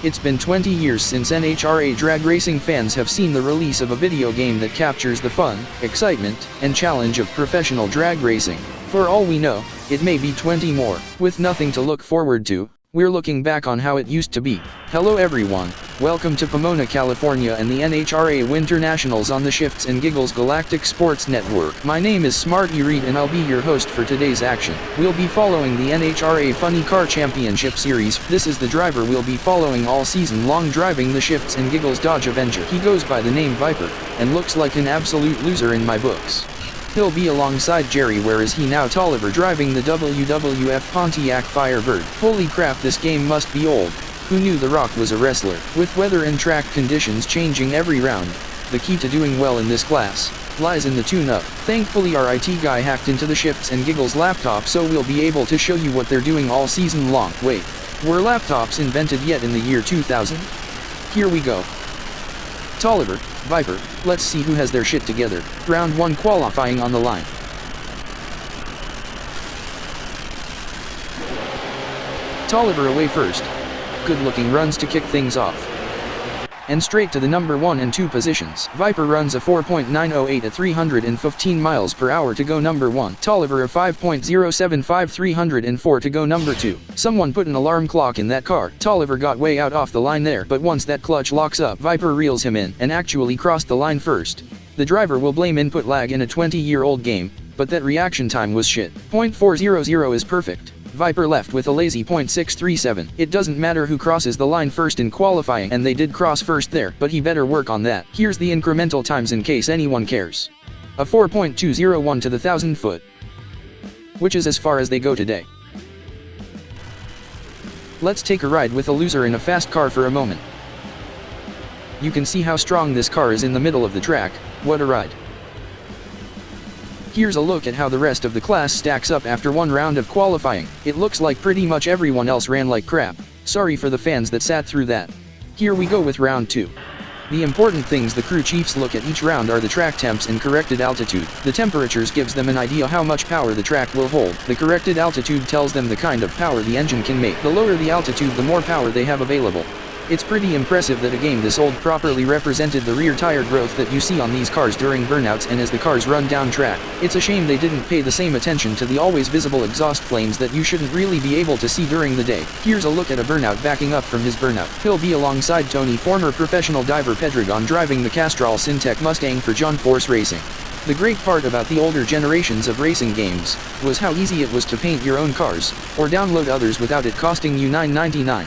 It's been 20 years since NHRA Drag Racing fans have seen the release of a video game that captures the fun, excitement, and challenge of professional drag racing. For all we know, it may be 20 more. With nothing to look forward to, we're looking back on how it used to be. Hello everyone, welcome to Pomona, California and the NHRA Winternationals on the Shifts&Giggles Galactic Sports Network. My name is Smarty Reed and I'll be your host for today's action. We'll be following the NHRA Funny Car Championship series. This is the driver we'll be following all season long, driving the Shifts&Giggles Dodge Avenger. He goes by the name Viper, and looks like an absolute loser in my books. He'll be alongside Jerry, where is he now, Tolliver, driving the WWF Pontiac Firebird. Holy crap, this game must be old. Who knew The Rock was a wrestler? With weather and track conditions changing every round, the key to doing well in this class lies in the tune-up. Thankfully our IT guy hacked into the Shifts&Giggles laptop, so we'll be able to show you what they're doing all season long. Wait, were laptops invented yet in the year 2000? Here we go. Tolliver, Viper, let's see who has their shit together. Round 1 qualifying on the line. Tolliver away first. Good looking runs to kick things off. And straight to the number 1 and 2 positions. Viper runs a 4.908 at 315 miles per hour to go number 1. Tolliver a 5.075 304 to go number 2. Someone put an alarm clock in that car. Tolliver got way out off the line there, but once that clutch locks up, Viper reels him in and actually crossed the line first. The driver will blame input lag in a 20-year-old game, but that reaction time was shit. .400 is perfect. Viper left with a lazy .637. It doesn't matter who crosses the line first in qualifying, and they did cross first there, but he better work on that. Here's the incremental times in case anyone cares. A 4.201 to the 1,000 foot, which is as far as they go today. Let's take a ride with a loser in a fast car for a moment. You can see how strong this car is in the middle of the track. What a ride. Here's a look at how the rest of the class stacks up after one round of qualifying. It looks like pretty much everyone else ran like crap. Sorry for the fans that sat through that. Here we go with round 2. The important things the crew chiefs look at each round are the track temps and corrected altitude. The temperatures gives them an idea how much power the track will hold. The corrected altitude tells them the kind of power the engine can make. The lower the altitude, the more power they have available. It's pretty impressive that a game this old properly represented the rear tire growth that you see on these cars during burnouts and as the cars run down track. It's a shame they didn't pay the same attention to the always visible exhaust flames that you shouldn't really be able to see during the day. Here's a look at a burnout backing up from his burnout. He'll be alongside Tony, former professional diver Pedregon, driving the Castrol Syntec Mustang for John Force Racing. The great part about the older generations of racing games was how easy it was to paint your own cars, or download others without it costing you $9.99.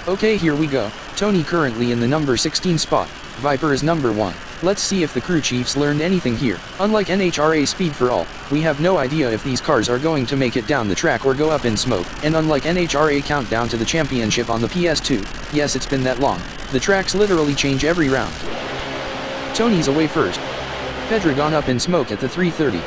Okay, here we go. Tony currently in the number 16 spot. Viper is number 1. Let's see if the crew chiefs learned anything here. Unlike NHRA Speed for All, we have no idea if these cars are going to make it down the track or go up in smoke. And unlike NHRA Countdown to the Championship on the PS2, yes, it's been that long, the tracks literally change every round. Tony's away first. Pedregon up in smoke at the 330.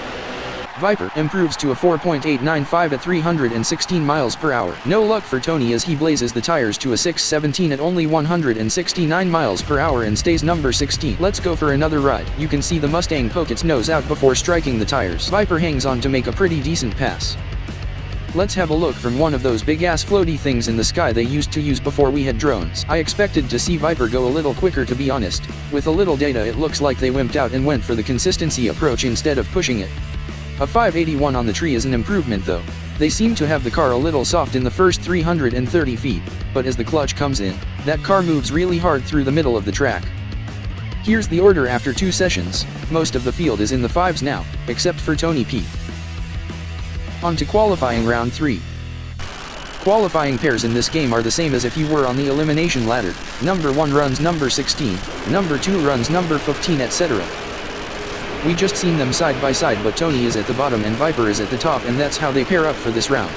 Viper improves to a 4.895 at 316 miles per hour. No luck for Tony as he blazes the tires to a 617 at only 169 miles per hour and stays number 16. Let's go for another ride. You can see the Mustang poke its nose out before striking the tires. Viper hangs on to make a pretty decent pass. Let's have a look from one of those big-ass floaty things in the sky they used to use before we had drones. I expected to see Viper go a little quicker, to be honest. With a little data, it looks like they wimped out and went for the consistency approach instead of pushing it. A 581 on the tree is an improvement though. They seem to have the car a little soft in the first 330 feet, but as the clutch comes in, that car moves really hard through the middle of the track. Here's the order after 2 sessions. Most of the field is in the 5s now, except for Tony P. On to qualifying round 3. Qualifying pairs in this game are the same as if you were on the elimination ladder. Number 1 runs number 16, number 2 runs number 15, etc. We just seen them side by side, but Tony is at the bottom and Viper is at the top, and that's how they pair up for this round.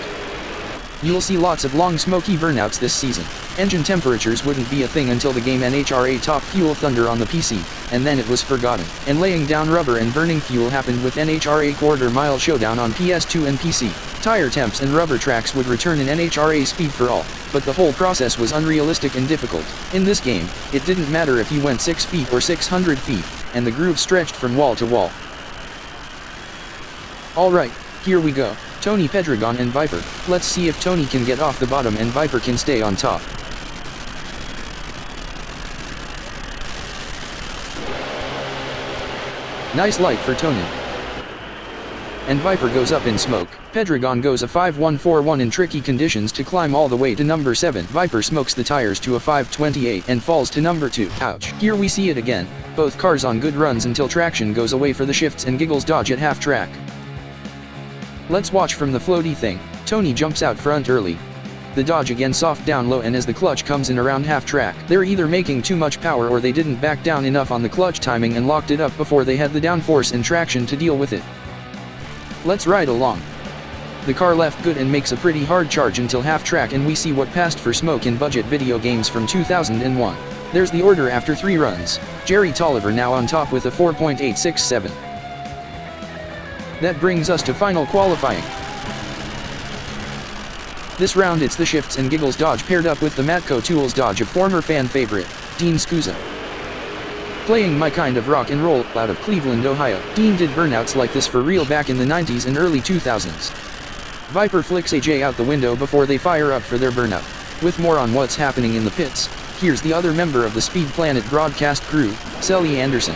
You'll see lots of long smoky burnouts this season. Engine temperatures wouldn't be a thing until the game NHRA Top Fuel Thunder on the PC, and then it was forgotten. And laying down rubber and burning fuel happened with NHRA Quarter Mile Showdown on PS2 and PC. Tire temps and rubber tracks would return in NHRA Speed for All, but the whole process was unrealistic and difficult. In this game, it didn't matter if you went 6 feet or 600 feet, and the groove stretched from wall to wall. Alright, here we go. Tony Pedregon and Viper. Let's see if Tony can get off the bottom and Viper can stay on top. Nice light for Tony. And Viper goes up in smoke. Pedregon goes a 5.141 in tricky conditions to climb all the way to number 7. Viper smokes the tires to a 5.28 and falls to number 2. Ouch. Here we see it again. Both cars on good runs until traction goes away for the Shifts and Giggles dodge at half track. Let's watch from the floaty thing. Tony jumps out front early. The dodge again soft down low, and as the clutch comes in around half track, they're either making too much power or they didn't back down enough on the clutch timing and locked it up before they had the downforce and traction to deal with it. Let's ride along. The car left good and makes a pretty hard charge until half track, and we see what passed for smoke in budget video games from 2001. There's the order after 3 runs. Jerry Tolliver now on top with a 4.867. That brings us to final qualifying. This round it's the Shifts and Giggles dodge paired up with the Matco Tools dodge of former fan favorite, Dean Scusa. Playing My Kind of Rock and Roll out of Cleveland, Ohio. Dean did burnouts like this for real back in the 90s and early 2000s. Viper flicks AJ out the window before they fire up for their burnout. With more on what's happening in the pits, here's the other member of the Speed Planet broadcast crew, Sally Anderson.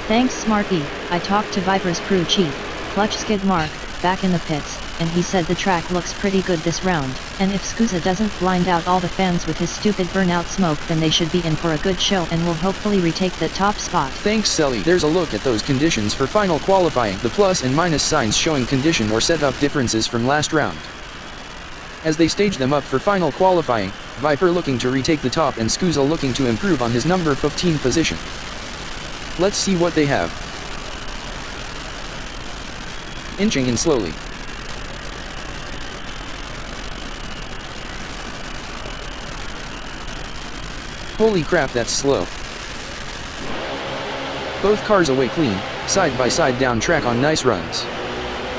Thanks Smarty. I talked to Viper's crew chief, Clutch Skid Mark, back in the pits, and he said the track looks pretty good this round, and if Scusa doesn't blind out all the fans with his stupid burnout smoke, then they should be in for a good show and will hopefully retake the top spot. Thanks Sally. There's a look at those conditions for final qualifying, the plus and minus signs showing condition or setup differences from last round. As they stage them up for final qualifying, Viper looking to retake the top and Scusa looking to improve on his number 15 position. Let's see what they have. Inching in slowly. Holy crap, that's slow. Both cars away clean, side by side down track on nice runs.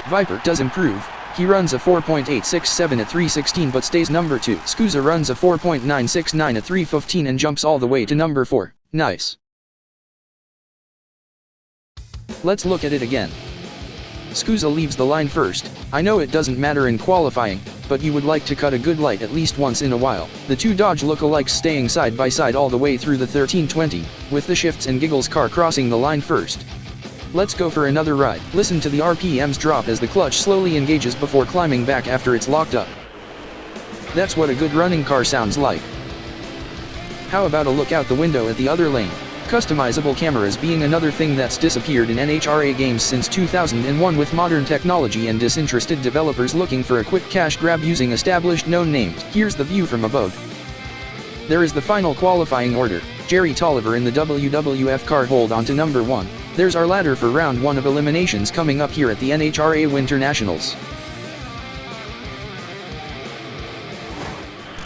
Viper does improve. He runs a 4.867 at 316 but stays number 2. Scusa runs a 4.969 at 315 and jumps all the way to number 4. Nice. Let's look at it again. Scusa leaves the line first. I know it doesn't matter in qualifying, but you would like to cut a good light at least once in a while. The two Dodge lookalikes staying side by side all the way through the 1320, with the Shifts and Giggles car crossing the line first. Let's go for another ride. Listen to the RPMs drop as the clutch slowly engages before climbing back after it's locked up. That's what a good running car sounds like. How about a look out the window at the other lane? Customizable cameras being another thing that's disappeared in NHRA games since 2001, with modern technology and disinterested developers looking for a quick cash grab using established known names. Here's the view from above. There is the final qualifying order. Jerry Tolliver in the WWF car hold on to number 1. There's our ladder for round 1 of eliminations coming up here at the NHRA Winternationals.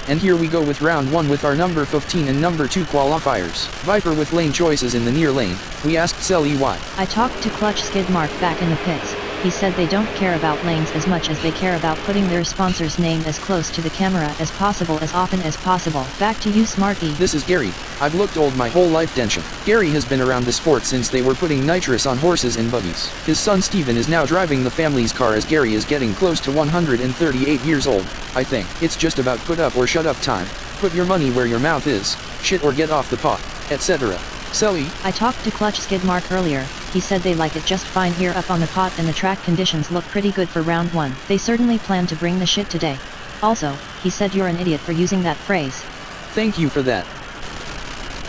And here we go with round 1 with our number 15 and number 2 qualifiers. Viper with lane choices in the near lane. We asked Sally why. I talked to Clutch Skid Mark back in the pits. He said they don't care about lanes as much as they care about putting their sponsor's name as close to the camera as possible as often as possible. Back to you, Smarty. This is Gary. I've looked old my whole life, Densham. Gary has been around the sport since they were putting nitrous on horses and buggies. His son Steven is now driving the family's car as Gary is getting close to 138 years old. I think it's just about put up or shut up time. Put your money where your mouth is, shit or get off the pot, etc. Sally. I talked to Clutch Skid Mark earlier. He said they like it just fine here up on the pot and the track conditions look pretty good for round 1. They certainly plan to bring the shit today. Also, he said you're an idiot for using that phrase. Thank you for that.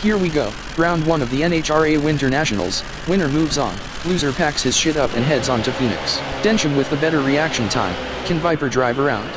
Here we go. Round 1 of the NHRA Winternationals. Winner moves on. Loser packs his shit up and heads on to Phoenix. Densham with the better reaction time. Can Viper drive around?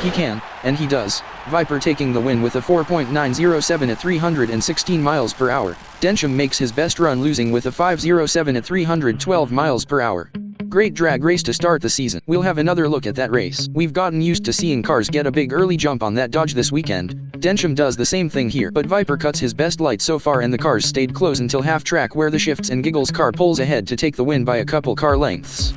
He can, and he does. Viper taking the win with a 4.907 at 316 miles per hour. Densham makes his best run losing with a 5.07 at 312 miles per hour. Great drag race to start the season. We'll have another look at that race. We've gotten used to seeing cars get a big early jump on that Dodge this weekend. Densham does the same thing here, but Viper cuts his best light so far and the cars stayed close until half track, where the Shifts and Giggles car pulls ahead to take the win by a couple car lengths.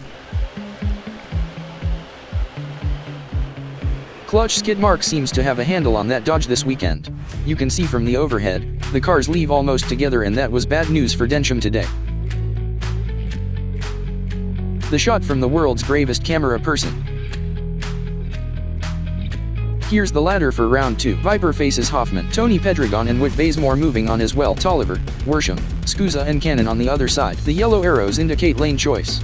Clutch Skid Mark seems to have a handle on that Dodge this weekend. You can see from the overhead, the cars leave almost together, and that was bad news for Densham today. The shot from the world's bravest camera person. Here's the ladder for round 2. Viper faces Hoffman, Tony Pedregon and Whit Bazemore moving on as well. Tolliver, Worsham, Scusa and Cannon on the other side. The yellow arrows indicate lane choice.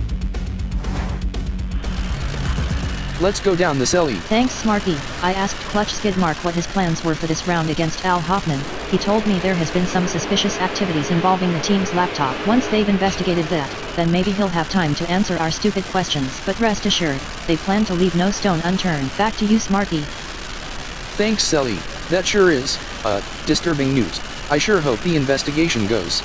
Let's go down the celly. Thanks Smarty. I asked Clutch Skid Mark what his plans were for this round against Al Hoffman. He told me there has been some suspicious activities involving the team's laptop. Once they've investigated that, then maybe he'll have time to answer our stupid questions. But rest assured, they plan to leave no stone unturned. Back to you Smarty. Thanks Selly. That sure is, disturbing news. I sure hope the investigation goes,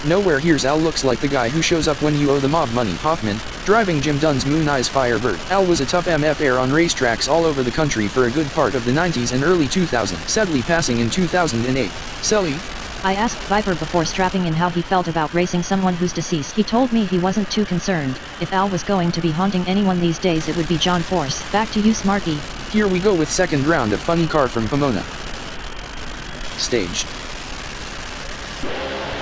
nowhere. Here's Al. Looks like the guy who shows up when you owe the mob money. Hoffman, driving Jim Dunn's Moon Eyes Firebird. Al was a tough MFR on racetracks all over the country for a good part of the 90s and early 2000s, sadly passing in 2008. Selly. I asked Viper before strapping in how he felt about racing someone who's deceased. He told me he wasn't too concerned. If Al was going to be haunting anyone these days, it would be John Force. Back to you Smarty. Here we go with second round of Funny Car from Pomona. Staged.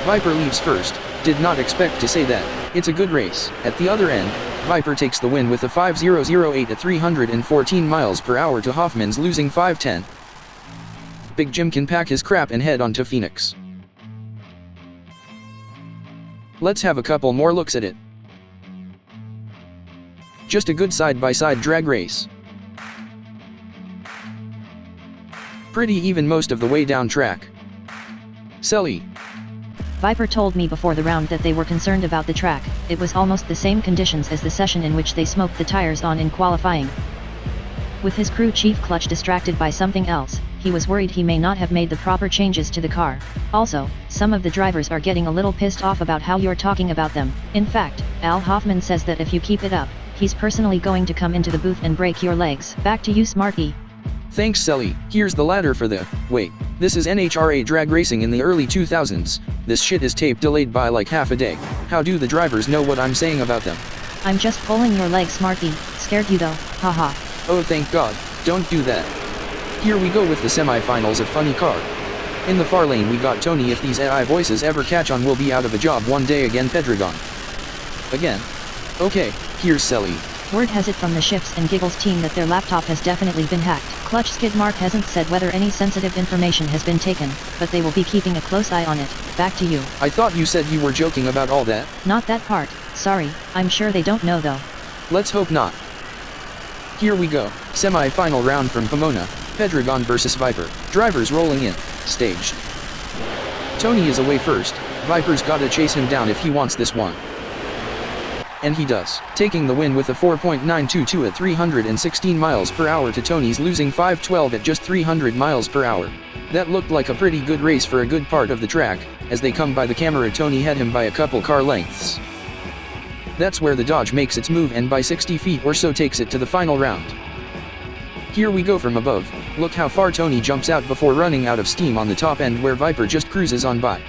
Viper leaves first. Did not expect to say that. It's a good race. At the other end, Viper takes the win with a 5.008 at 314 miles per hour to Hoffman's losing 5.10. Big Jim can pack his crap and head on to Phoenix. Let's have a couple more looks at it. Just a good side-by-side drag race. Pretty even most of the way down track. Selly. Viper told me before the round that they were concerned about the track. It was almost the same conditions as the session in which they smoked the tires on in qualifying. With his crew chief Clutch distracted by something else, he was worried he may not have made the proper changes to the car. Also, some of the drivers are getting a little pissed off about how you're talking about them. In fact, Al Hoffman says that if you keep it up, he's personally going to come into the booth and break your legs. Back to you Smarty. Thanks Selly. Here's the ladder for the, wait, this is NHRA Drag Racing in the early 2000s. This shit is tape delayed by like half a day. How do the drivers know what I'm saying about them? I'm just pulling your leg Smarty. Scared you though, haha. Oh thank God, don't do that. Here we go with the semifinals of Funny Car. In the far lane we got Tony. If these AI voices ever catch on, we'll be out of a job one day again. Pedregon. Again. Okay, here's Selly. Word has it from the Shifts&Giggles team that their laptop has definitely been hacked. Clutch Skid Mark hasn't said whether any sensitive information has been taken, but they will be keeping a close eye on it. Back to you. I thought you said you were joking about all that. Not that part, sorry, I'm sure they don't know though. Let's hope not. Here we go, semi-final round from Pomona, Pedregon versus Viper. Drivers rolling in, staged. Tony is away first. Viper's gotta chase him down if he wants this one. And he does, taking the win with a 4.922 at 316 miles per hour to Tony's losing 5.12 at just 300 miles per hour. That looked like a pretty good race for a good part of the track. As they come by the camera, Tony had him by a couple car lengths. That's where the Dodge makes its move and by 60 feet or so takes it to the final round. Here we go from above. Look how far Tony jumps out before running out of steam on the top end where Viper just cruises on by.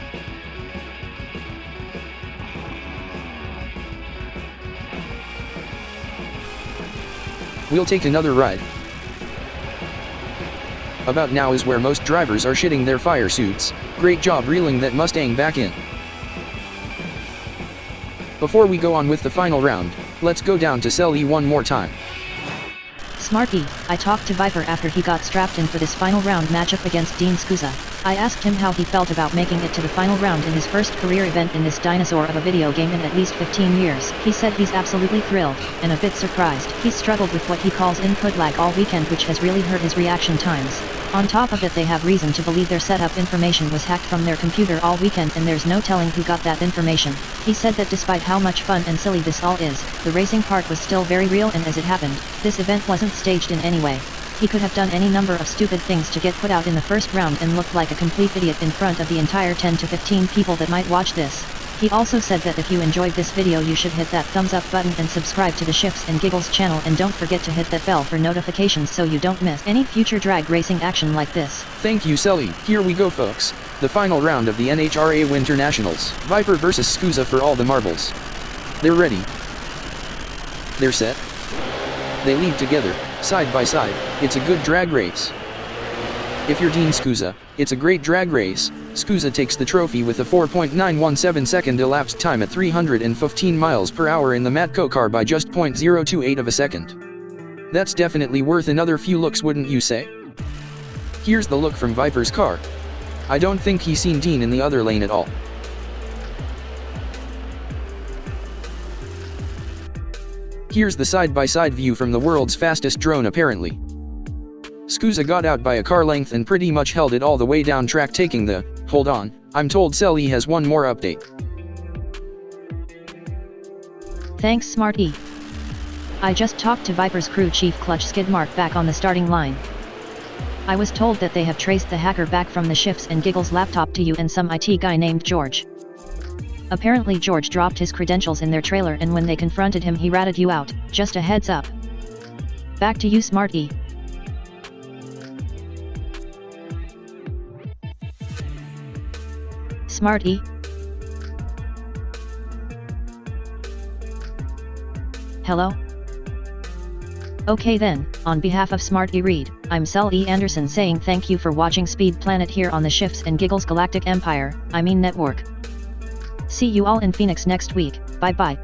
We'll take another ride. About now is where most drivers are shitting their fire suits. Great job reeling that Mustang back in. Before we go on with the final round, let's go down to Selly one more time. Smarty, I talked to Viper after he got strapped in for this final round matchup against Dean Scusa. I asked him how he felt about making it to the final round in his first career event in this dinosaur of a video game in at least 15 years. He said he's absolutely thrilled, and a bit surprised. He's struggled with what he calls input lag all weekend, which has really hurt his reaction times. On top of it, they have reason to believe their setup information was hacked from their computer all weekend, and there's no telling who got that information. He said that despite how much fun and silly this all is, the racing part was still very real, and as it happened, this event wasn't staged in any way. He could have done any number of stupid things to get put out in the first round and looked like a complete idiot in front of the entire 10 to 15 people that might watch this. He also said that if you enjoyed this video, you should hit that thumbs up button and subscribe to the Shifts&Giggles channel, and don't forget to hit that bell for notifications so you don't miss any future drag racing action like this. Thank you Selly. Here we go folks, the final round of the NHRA Winternationals, Viper versus Scusa for all the marbles. They're ready. They're set. They lead together, side by side. It's a good drag race. If you're Dean Scusa, it's a great drag race. Scusa takes the trophy with a 4.917 second elapsed time at 315 miles per hour in the Matco car by just 0.028 of a second. That's definitely worth another few looks, wouldn't you say? Here's the look from Viper's car. I don't think he's seen Dean in the other lane at all. Here's the side-by-side view from the world's fastest drone apparently. Scusa got out by a car length and pretty much held it all the way down track taking the, hold on, I'm told Selly has one more update. Thanks Smarty. I just talked to Viper's crew chief Clutch Skid Mark back on the starting line. I was told that they have traced the hacker back from the Shifts&Giggles laptop to you and some IT guy named George. Apparently George dropped his credentials in their trailer and when they confronted him he ratted you out, just a heads up. Back to you Smarty. Smarty? Hello? Okay then, on behalf of Smarty Reed, I'm Sel E. Anderson saying thank you for watching Speed Planet here on the Shifts&Giggles Galactic Empire, Network. See you all in Phoenix next week, bye bye.